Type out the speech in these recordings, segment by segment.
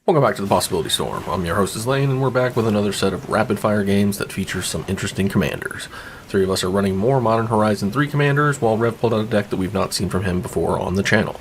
Welcome back to the Possibility Storm. I'm your host Izlain, and we're back with another set of rapid-fire games that feature some interesting commanders. Three of us are running more Modern Horizon 3 commanders, while Rev pulled out a deck that we've not seen from him before on the channel.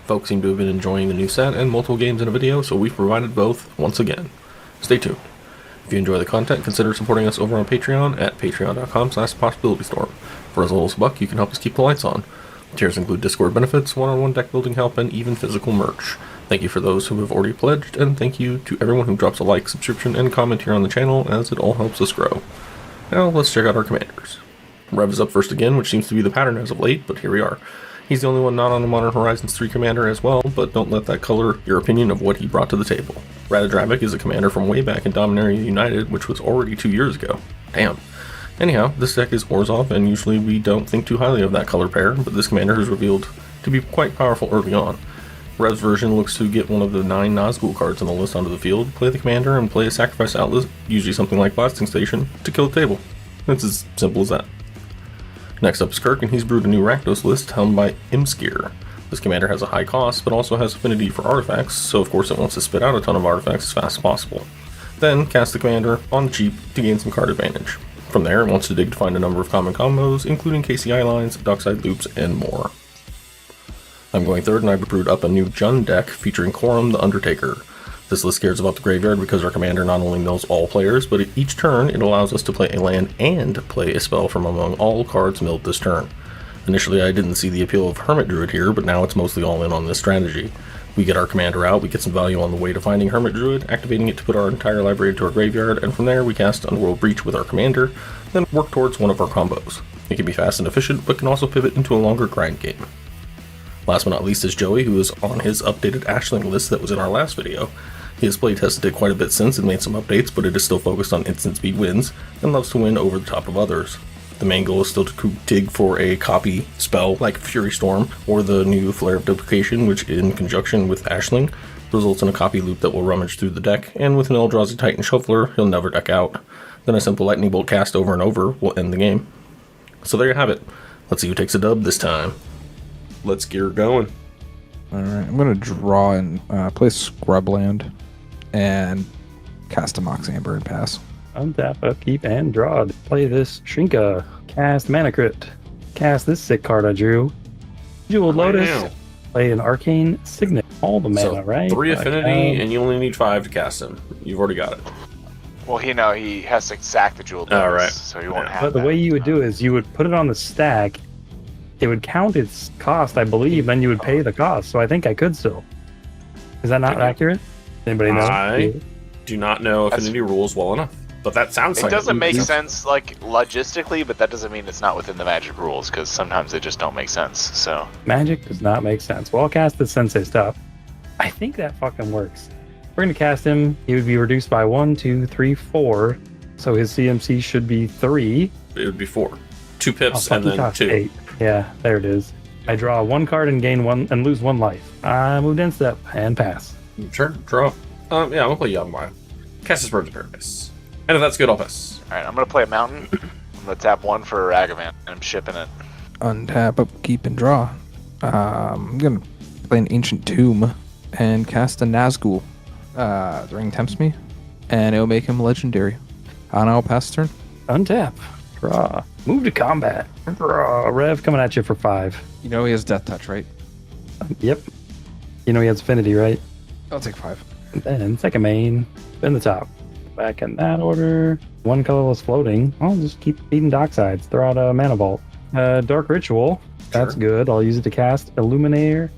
Folks seem to have been enjoying the new set and multiple games in a video, so we've provided both once again. Stay tuned. If you enjoy the content, consider supporting us over on Patreon at patreon.com/possibilitystorm. For as little as $1, you can help us keep the lights on. Tiers include Discord benefits, one-on-one deck building help, and even physical merch. Thank you for those who have already pledged, and thank you to everyone who drops a like, subscription, and comment here on the channel, as it all helps us grow. Now, let's check out our commanders. Rev is up first again, which seems to be the pattern as of late, but here we are. He's the only one not on the Modern Horizons 3 commander as well, but don't let that color your opinion of what he brought to the table. Ratadrabik is a commander from way back in Dominaria United, which was already 2 years ago. Damn. Anyhow, this deck is Orzhov, and usually we don't think too highly of that color pair, but this commander has revealed to be quite powerful early on. Rev's version looks to get one of the 9 Nazgul cards on the list onto the field, play the commander, and play a sacrifice outlet, usually something like Blasting Station, to kill the table. It's as simple as that. Next up is Kirk, and he's brewed a new Rakdos list helmed by Imskir. This commander has a high cost, but also has affinity for artifacts, so of course it wants to spit out a ton of artifacts as fast as possible. Then, cast the commander on the cheap to gain some card advantage. From there, it wants to dig to find a number of common combos, including KCI lines, Dockside loops, and more. I'm going third, and I've brewed up a new Jund deck featuring Coram the Undertaker. This list cares about the graveyard because our commander not only mills all players, but at each turn it allows us to play a land and play a spell from among all cards milled this turn. Initially I didn't see the appeal of Hermit Druid here, but now it's mostly all in on this strategy. We get our commander out, we get some value on the way to finding Hermit Druid, activating it to put our entire library into our graveyard, and from there we cast Underworld Breach with our commander, then work towards one of our combos. It can be fast and efficient, but can also pivot into a longer grind game. Last but not least is Joey, who is on his updated Ashling list that was in our last video. He has playtested it quite a bit since and made some updates, but it is still focused on instant speed wins, and loves to win over the top of others. The main goal is still to dig for a copy spell like Fury Storm, or the new Flare of Duplication, which in conjunction with Ashling, results in a copy loop that will rummage through the deck, and with an Eldrazi Titan Shuffler, he'll never deck out. Then a simple Lightning Bolt cast over and over will end the game. So there you have it. Let's see who takes a dub this time. Let's get her going. Alright, I'm going to draw and play Scrubland and cast a Mox Amber and pass. Untap, upkeep, and draw. Play this Shrinka. Cast Mana Crypt. Cast this sick card I drew. Jeweled Lotus. Now. Play an Arcane Signet. All the mana, So, right? 3 affinity, and you only need 5 to cast him. You've already got it. Well, he has to sack the jeweled Oh, lotus, right. so he won't Yeah. have But the that. way you would do is you would put it on the stack. It would count its cost, I believe, then you would pay the cost. So I think I could still. Is that not accurate? Anybody know? I do not know affinity rules well enough, but that sounds It like doesn't make sense. sense, like, logistically, but that doesn't mean it's not within the Magic rules, because sometimes they just don't make sense, so... Magic does not make sense. Well, I'll cast the Sensei stuff. I think that fucking works. We're going to cast him. He would be reduced by 1, 2, 3, 4. So his CMC should be 3. It would be 4. 2 pips Oh, and fuck, he then costs 2. 8. Yeah, there it is. I draw 1 card and gain 1 and lose 1 life. I moved in step and pass. Sure, draw. Yeah, I'm gonna play Yavimaya. Cast his Birds of Paradise. And if that's good, I'll pass. Alright, I'm gonna play a mountain. I'm gonna tap 1 for Ragavan, and I'm shipping it. Untap, upkeep, and draw. I'm going to play an Ancient Tomb and cast a Nazgul. The ring tempts me, and it'll make him legendary. And I'll pass turn. Untap. Draw. Move to combat. Draw. Rev coming at you for 5. You know he has Death Touch, right? Yep. You know he has Affinity, right? I'll take 5. Then second main. Spin the top. Back in that order. 1 colorless floating. I'll just keep feeding Docksides. Throw out a Mana Vault. Dark Ritual. That's good. I'll use it to cast Illuminator.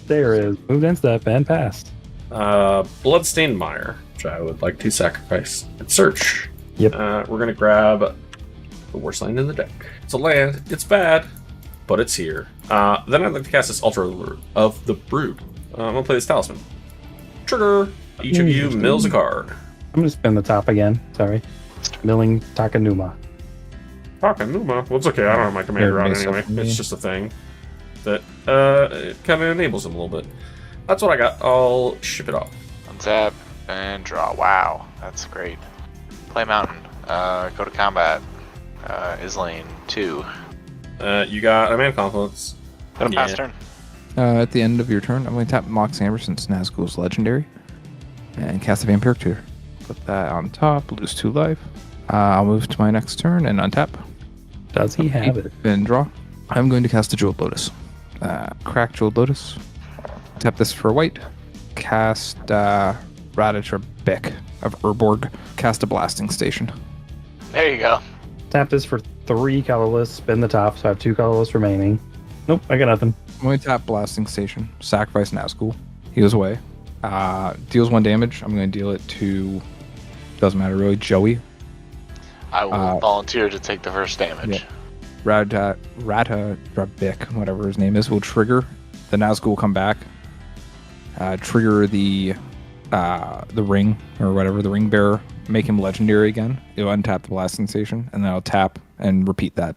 There is. Moved in step and passed. Bloodstained Mire, which I would like to sacrifice and search. Yep. We're gonna grab the worst land in the deck. It's a land. It's bad, but it's here. Then I'd like to cast this Altar of the Brood. I'm gonna play this Talisman. Trigger. Each of you mills a card. I'm gonna spin the top again. Sorry. Milling Takanuma. Takanuma. Well, it's okay. I don't have my commander Yeah, out makes anyway. sense to me. It's just a thing that it kind of enables him a little bit. That's what I got. I'll ship it off. Untap, and draw. Wow, that's great. Play mountain. Go to combat. Izlain, 2. You got a Man Confluence. Let him pass Yeah. turn. At the end of your turn, I'm going to tap Mox Amber since Nazgul's legendary. and cast a Vampiric Tutor. Put that on top, lose 2 life. I'll move to my next turn and untap. Does he have it? And draw. I'm going to cast a Jeweled Lotus. Crack Jeweled Lotus. Tap this for white. Cast Ratadrabik of Urborg. Cast a Blasting Station. There you go. Tap this for 3 colorless. Spin the top, so I have 2 colorless remaining. Nope, I got nothing. I'm going to tap Blasting Station. Sacrifice Nazgul. Heals away. Deals 1 damage. I'm going to deal it to... Doesn't matter really. Joey. I will volunteer to take the first damage. Yeah. Ratadrabik, whatever his name is, will trigger. The Nazgul will come back. Trigger the ring, or whatever, the ring bearer. Make him legendary again. It'll untap the Blasting Station, and then I'll tap and repeat that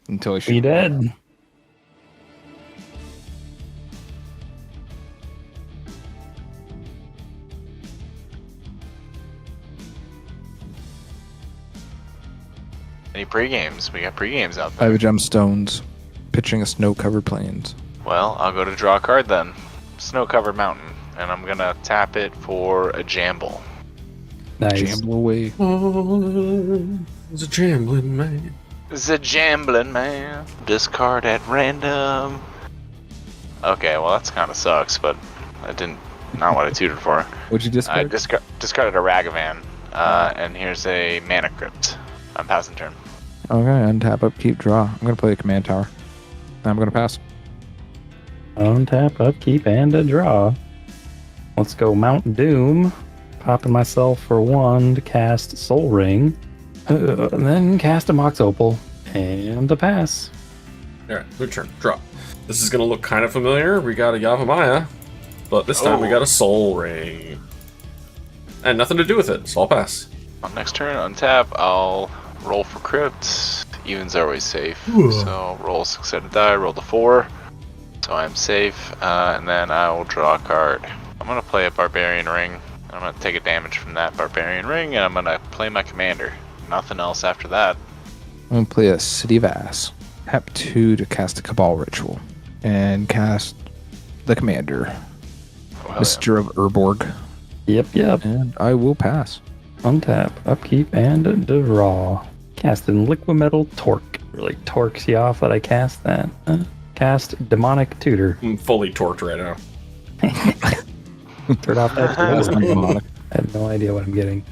until he shoots. He dead. Any pre-games? We got pre-games out I there. have a Gemstones, pitching a Snow-Covered Plains. Well, I'll go to draw a card then. Snow-covered mountain. And I'm gonna tap it for a Jamble. Nice. Jamble away. Oh, it's a jambling man. The Jambling Man. Discard at random. Okay, well that's kind of sucks, but I didn't. Not what I tutored for. What'd you I discard? discarded a Ragavan. And here's a Mana Crypt. I'm passing turn. Okay, untap, upkeep, draw. I'm going to play a Command Tower. I'm going to pass. Untap, upkeep, and a draw. Let's go Mount Doom. Popping myself for 1 to cast Soul Ring. And then cast a Mox Opal. And a pass. Alright, good turn. Draw. This is going to look kind of familiar. We got a Yavimaya, but this time we got a Soul Ring. And nothing to do with it, so I'll pass. On next turn, untap, I'll roll for Crypt. Evens are always safe. So roll 6-sided die, roll the 4. So I'm safe. And then I will draw a card. I'm going to play a Barbarian Ring. I'm going to take a damage from that Barbarian Ring, and I'm going to play my commander. Nothing else after that. I'm going to play a City of Ass. Tap 2 to cast a Cabal Ritual. And cast the Commander, Oh, hell Mr. of Urborg. Yep. And I will pass. Untap, upkeep, and a draw. Casting Liquimetal Torque. Really torques you off that I cast that. Cast Demonic Tutor. I'm fully torqued right now. Turn off that. I have no idea what I'm getting.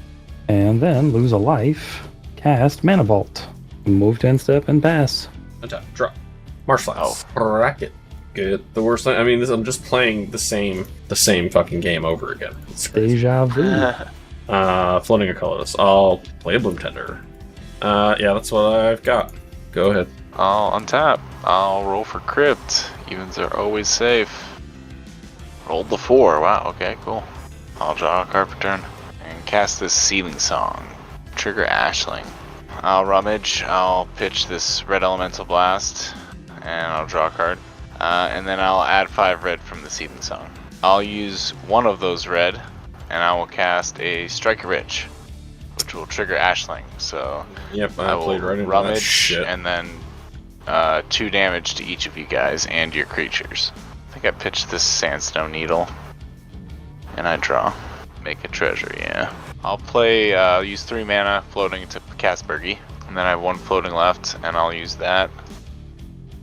And then lose a life. Cast Mana Vault. Move 10 step and pass. Untap. Draw. Marshlands. Bracket. Good. The worst thing. I mean, I'm just playing the same fucking game over again. It's crazy. Deja vu. Floating a colorless. I'll play a Bloom Tender. Yeah, that's what I've got. Go ahead. I'll untap. I'll roll for Crypt. Evens are always safe. Rolled the 4. Wow, okay, cool. I'll draw a card for turn. And cast this Sealing Song. Trigger Ashling. I'll rummage. I'll pitch this Red Elemental Blast. And I'll draw a card. And then I'll add 5 red from the Sealing Song. I'll use one of those red. And I will cast a Striker Rich. Which will trigger Ashling. So Yep, I I will played right into that rummage shit. and then 2 damage to each of you guys and your creatures. I think I pitched this Sandstone Needle. And I draw. Make a treasure, yeah. I'll play, use 3 mana floating to cast Bergie. And then I have 1 floating left, and I'll use that.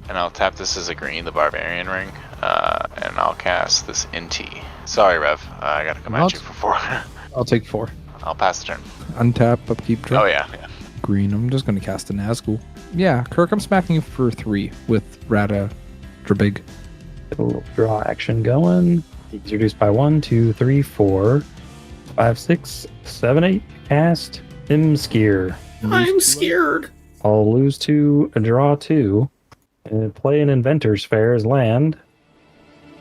And I'll tap this as a green, the Barbarian Ring. And I'll cast this Inti. Sorry, Rev. I gotta come at you for 4. I'll take 4. I'll pass the turn. Untap, upkeep, draw. Oh, yeah. Green. I'm just going to cast a Nazgul. Yeah, Kirk, I'm smacking you for 3 with Ratadrabik. Get a little draw action going. He's reduced by 1, 2, 3, 4, 5, 6, 7, 8. Cast Imskir. I'm scared. I'll lose 2, draw 2, and play an Inventor's Fair as land,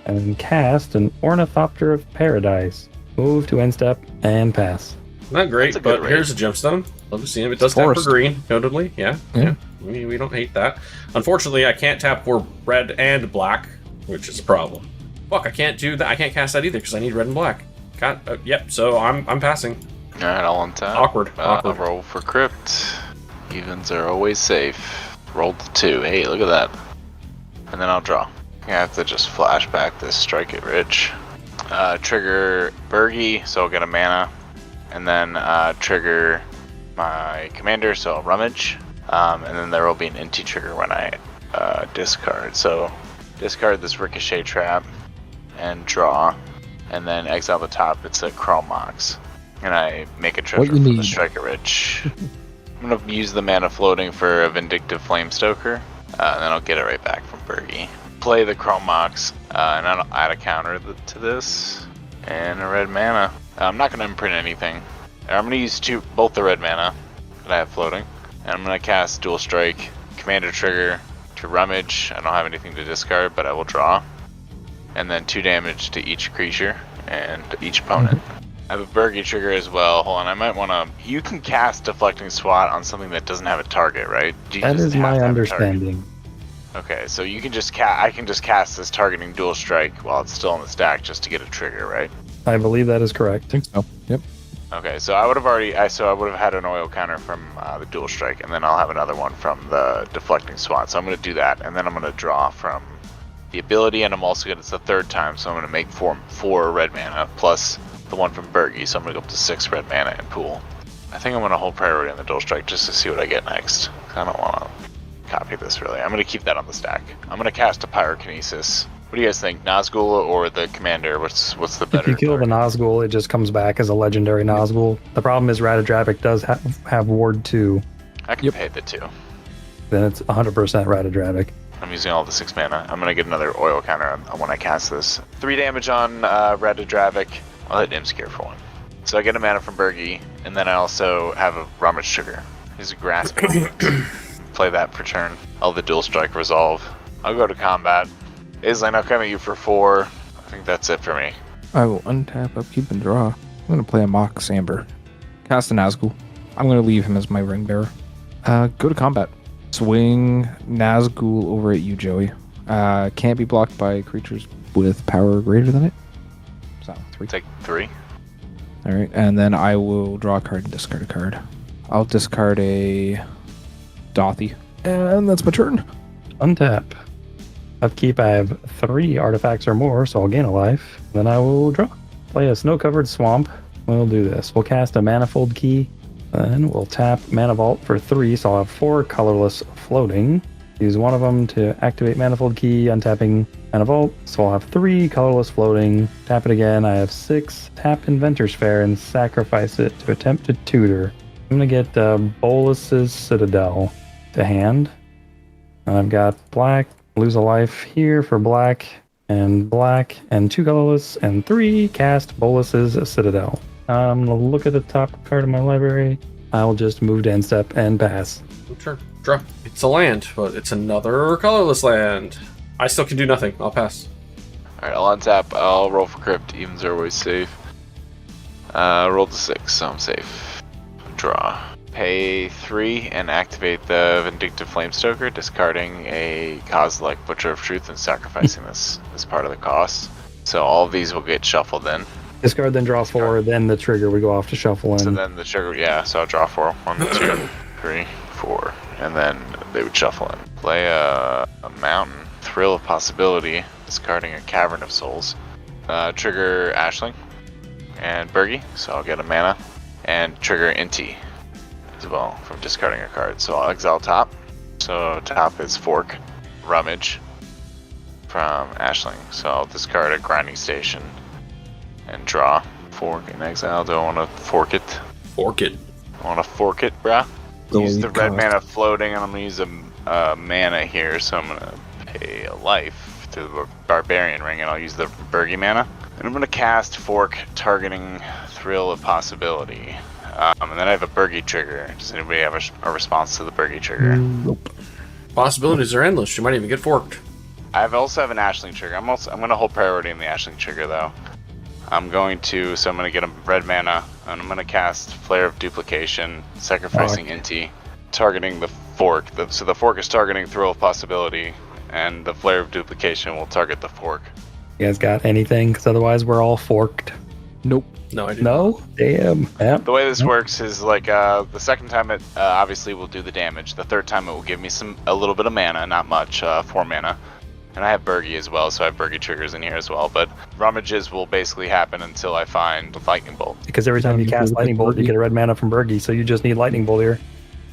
and cast an Ornithopter of Paradise. Move to end step and pass. Not great, That's a good but raid. here's a gemstone. Love to see him. It does tap for Forest. green, notably. Yeah. Yeah. We don't hate that. Unfortunately, I can't tap for red and black, which is a problem. Fuck, I can't do that. I can't cast that either because I need red and black. Yep. So I'm passing. All right, I'll untap. Awkward. I'll Awkward. roll for Crypt. Evens are always safe. Rolled the 2. Hey, look at that. And then I'll draw. I have to just flashback this Strike It Rich. Trigger Bergie, so I'll get a mana. And then trigger my commander, so I'll rummage. And then there will be an Inti trigger when I discard. So discard this Ricochet Trap and draw. And then exile the top, it's a Coram Mox. And I make a treasure for the Striker Rich. I'm going to use the mana floating for a Vindictive Flamestoker. And then I'll get it right back from Bergie. Play the Coram Mox, and I'll add a counter to this. And a red mana. I'm not going to imprint anything. I'm going to use both the red mana that I have floating. And I'm going to cast Dual Strike, Commander Trigger to Rummage. I don't have anything to discard, but I will draw. And then 2 damage to each creature and each opponent. I have a Bergie trigger as well. Hold on, I might want to... You can cast Deflecting Swat on something that doesn't have a target, right? That is my understanding. Okay, so you can just I can just cast this targeting Dual Strike while it's still in the stack just to get a trigger, right? I believe that is correct. I think so. Yep. Okay, so I would have had an oil counter from the Dual Strike, and then I'll have another one from the Deflecting Swat. So I'm going to do that, and then I'm going to draw from the ability, and I'm also going to... It's the 3rd time, so I'm going to make 4 red mana, plus the one from Bergie, so I'm going to go up to 6 red mana in pool. I think I'm going to hold priority on the Dual Strike just to see what I get next. I don't want to copy this, really. I'm going to keep that on the stack. I'm going to cast a Pyrokinesis. What do you guys think, Nazgul or the Commander? What's the better? If you kill the Nazgul, it just comes back as a legendary Nazgul. The problem is Ratadrabik does have Ward 2. I can pay the 2. Then it's 100% Ratadrabik. I'm using all the 6 mana. I'm going to get another oil counter when I cast this. 3 damage on Ratadrabik. I'll hit Imskir for 1. So I get a mana from Bergie, and then I also have a Rummage trigger. He's a Grasping. Play that for turn. I'll the Dual Strike resolve. I'll go to combat. Izlain, I'll come at you for 4. I think that's it for me. I will untap, upkeep, and draw. I'm going to play a Mox Amber. Cast a Nazgul. I'm going to leave him as my ring bearer. Go to combat. Swing Nazgul over at you, Joey. Can't be blocked by creatures with power greater than it. So 3. Take 3. Alright, and then I will draw a card and discard a card. I'll discard a Dothy. And that's my turn. Untap. Upkeep, I have 3 artifacts or more, so I'll gain a life. Then I will draw. Play a Snow-Covered Swamp. We'll do this. We'll cast a Manifold Key. Then we'll tap Mana Vault for 3, so I'll have 4 colorless floating. Use one of them to activate Manifold Key, untapping Mana Vault. So I'll have 3 colorless floating. Tap it again. I have 6. Tap Inventor's Fair and sacrifice it to attempt to tutor. I'm going to get Bolus's Citadel to hand. And I've got black. Lose a life here for black, and 2 colorless, and 3 cast Bolus's Citadel. I'm going to look at the top card of my library. I'll just move to end step and pass. Turn. Draw. It's a land, but it's another colorless land. I still can do nothing. I'll pass. Alright, I'll untap. I'll roll for Crypt. Evens are always safe. Roll to 6, so I'm safe. Draw. Pay 3 and activate the Vindictive Flamestoker, discarding a Kozilek Butcher of Truth and sacrificing this as part of the cost. So all of these will get shuffled in. Discard, then draw 4, then the trigger would go off to shuffle in. So then the trigger, yeah, so I'll draw 4. 1, 2, 3, 4. And then they would shuffle in. Play a Mountain. Thrill of Possibility, discarding a Cavern of Souls. Trigger Ashling and Bergie, so I'll get a mana. And trigger Inti as well from discarding a card. So I'll exile top. So top is Fork, Rummage from Ashling. So I'll discard a Grinding Station and draw. Fork and exile. Do I want to fork it? Fork it. I want to fork it, bruh. Use the red mana floating, and I'm going to use a mana here. So I'm going to pay a life to the Barbarian Ring, and I'll use the Bergie mana. And I'm going to cast Fork, targeting Thrill of Possibility. And then I have a Bergie trigger. Does anybody have a response to the Bergie trigger? Nope. Possibilities are endless. You might even get forked. I also have an Ashling trigger. I'm going to hold priority in the Ashling trigger, though. I'm going to get a red mana, and I'm going to cast Flare of Duplication, sacrificing Inti, targeting the Fork. So the Fork is targeting Thrill of Possibility, and the Flare of Duplication will target the Fork. You guys got anything? Because otherwise we're all forked. Nope. No, I do. No? Damn. Yep. The way this works is like the second time it obviously will do the damage. The third time it will give me a little bit of mana, not much, 4 mana. And I have Burgie as well, so I have Burgie triggers in here as well. But rummages will basically happen until I find Lightning Bolt. Because every time you cast Lightning Bolt, you get a red mana from Burgie, so you just need Lightning Bolt here.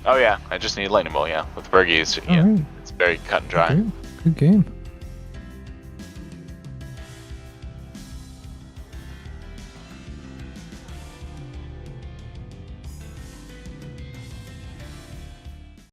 Oh yeah, I just need Lightning Bolt, yeah. With Burgie, it's, Alright. it's very cut and dry. Good game.